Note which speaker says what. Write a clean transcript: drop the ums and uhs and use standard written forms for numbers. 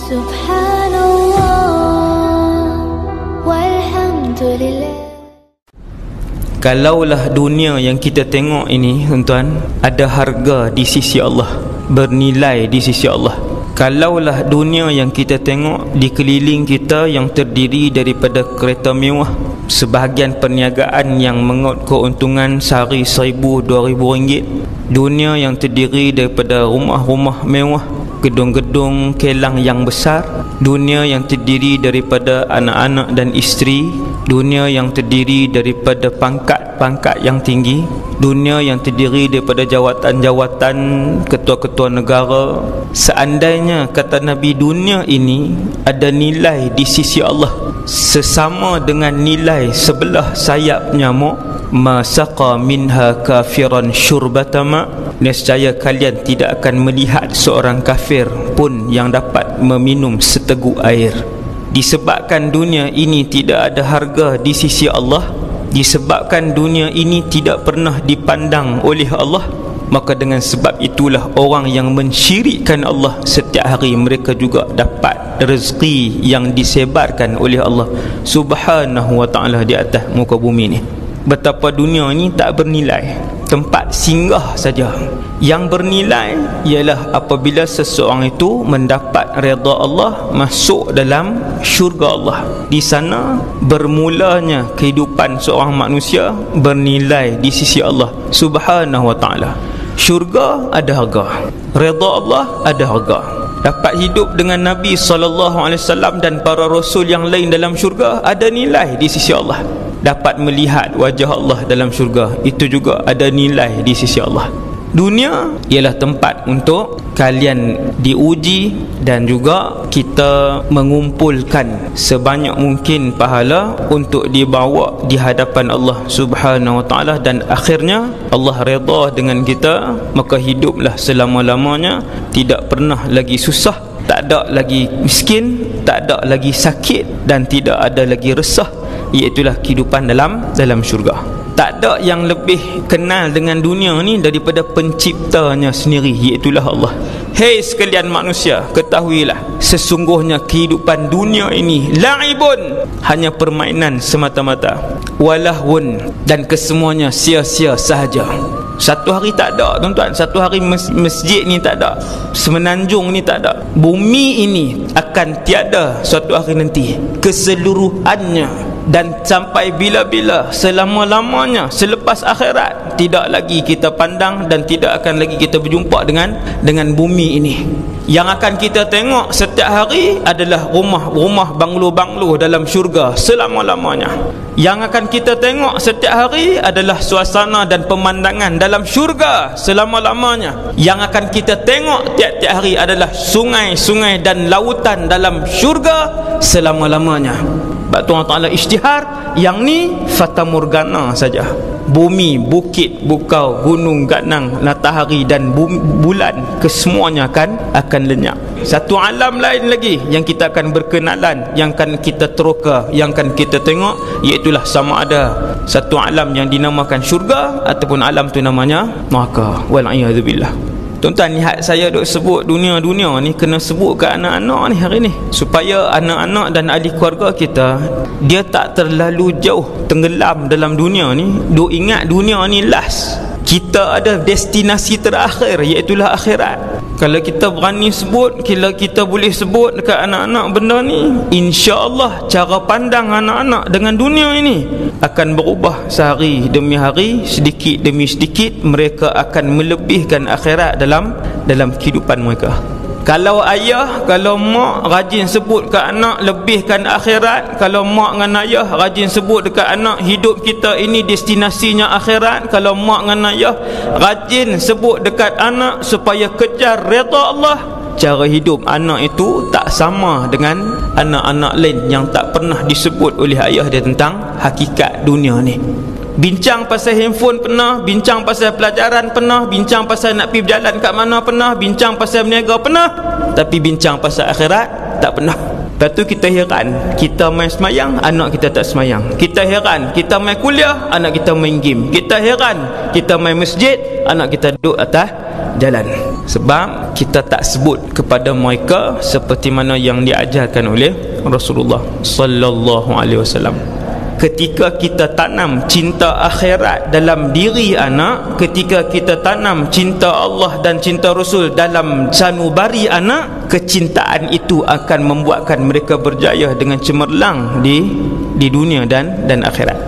Speaker 1: Subhanallah walhamdulillah.
Speaker 2: Kalaulah dunia yang kita tengok ini, tuan-tuan, ada harga di sisi Allah, bernilai di sisi Allah. Kalaulah dunia yang kita tengok di keliling kita yang terdiri daripada kereta mewah, sebahagian perniagaan yang mengaut keuntungan sehari 1,000-2,000 ringgit, dunia yang terdiri daripada rumah-rumah mewah, gedung-gedung kelang yang besar, dunia yang terdiri daripada anak-anak dan isteri, dunia yang terdiri daripada pangkat-pangkat yang tinggi, dunia yang terdiri daripada jawatan-jawatan ketua-ketua negara. Seandainya, kata Nabi, dunia ini ada nilai di sisi Allah sesama dengan nilai sebelah sayap nyamuk, masaqa minha kafiran syurbatama, nescaya kalian tidak akan melihat seorang kafir pun yang dapat meminum seteguk air. Disebabkan dunia ini tidak ada harga di sisi Allah, disebabkan dunia ini tidak pernah dipandang oleh Allah, maka dengan sebab itulah orang yang mensyirikkan Allah setiap hari mereka juga dapat rezeki yang disebarkan oleh Allah Subhanahu wa ta'ala di atas muka bumi ni. Betapa dunia ni tak bernilai, tempat singgah saja. Yang bernilai ialah apabila seseorang itu mendapat redha Allah, masuk dalam syurga Allah. Di sana bermulanya kehidupan seorang manusia bernilai di sisi Allah Subhanahu wa ta'ala. Syurga ada harga, redha Allah ada harga. Dapat hidup dengan Nabi SAW dan para rasul yang lain dalam syurga ada nilai di sisi Allah. Dapat melihat wajah Allah dalam syurga, itu juga ada nilai di sisi Allah. Dunia ialah tempat untuk kalian diuji dan juga kita mengumpulkan sebanyak mungkin pahala untuk dibawa di hadapan Allah Subhanahu wa ta'ala, dan akhirnya Allah redha dengan kita, maka hiduplah selama-lamanya, tidak pernah lagi susah, tak ada lagi miskin, tak ada lagi sakit, dan tidak ada lagi resah, iaitulah kehidupan dalam syurga. Tak ada yang lebih kenal dengan dunia ni daripada penciptanya sendiri, iaitulah Allah. Hei sekalian manusia, ketahuilah sesungguhnya kehidupan dunia ini la'ibun, hanya permainan semata-mata, walahun, dan kesemuanya sia-sia sahaja. Satu hari tak ada, tuan-tuan. Satu hari masjid ni tak ada, semenanjung ni tak ada. Bumi ini akan tiada suatu hari nanti keseluruhannya, dan sampai bila-bila, selama-lamanya, selepas akhirat, tidak lagi kita pandang dan tidak akan lagi kita berjumpa dengan bumi ini. Yang akan kita tengok setiap hari adalah rumah-rumah, banglo-banglo dalam syurga selama-lamanya. Yang akan kita tengok setiap hari adalah suasana dan pemandangan dalam syurga selama-lamanya. Yang akan kita tengok tiap-tiap hari adalah sungai-sungai dan lautan dalam syurga selama-lamanya. Sebab tu Allah Ta'ala isytihar, yang ni fata morgana saja. Bumi, bukit, bukau, gunung, ganang, matahari dan bulan, kesemuanya akan lenyap. Satu alam lain lagi yang kita akan berkenalan, yang akan kita teroka, yang akan kita tengok, iaitulah sama ada satu alam yang dinamakan syurga ataupun alam tu namanya neraka. Wal'iyadzubillah. Tuan-tuan, lihat saya duk sebut dunia-dunia ni, kena sebut ke anak-anak ni hari ni, supaya anak-anak dan ahli keluarga kita, dia tak terlalu jauh tenggelam dalam dunia ni, duk ingat dunia ni last. Kita ada destinasi terakhir, iaitulah akhirat. Kalau kita berani sebut, kalau kita boleh sebut dekat anak-anak benda ni, insya-Allah cara pandang anak-anak dengan dunia ini akan berubah sehari demi hari, sedikit demi sedikit. Mereka akan melebihkan akhirat dalam kehidupan mereka. Kalau ayah, kalau mak rajin sebut ke anak lebihkan akhirat, kalau mak dengan ayah rajin sebut dekat anak hidup kita ini destinasinya akhirat, kalau mak dengan ayah rajin sebut dekat anak supaya kejar redha Allah, cara hidup anak itu tak sama dengan anak-anak lain yang tak pernah disebut oleh ayah dia tentang hakikat dunia ni. Bincang pasal handphone pernah, bincang pasal pelajaran pernah, bincang pasal nak pergi berjalan kat mana pernah, bincang pasal berniaga pernah, tapi bincang pasal akhirat tak pernah. Lepas tu kita heran, kita main semayang, anak kita tak semayang. Kita heran, kita main kuliah, anak kita main game. Kita heran, kita main masjid, anak kita duduk atas jalan. Sebab kita tak sebut kepada mereka seperti mana yang diajarkan oleh Rasulullah sallallahu alaihi wasallam. Ketika kita tanam cinta akhirat dalam diri anak, ketika kita tanam cinta Allah dan cinta Rasul dalam sanubari anak, kecintaan itu akan membuatkan mereka berjaya dengan cemerlang di dunia dan akhirat.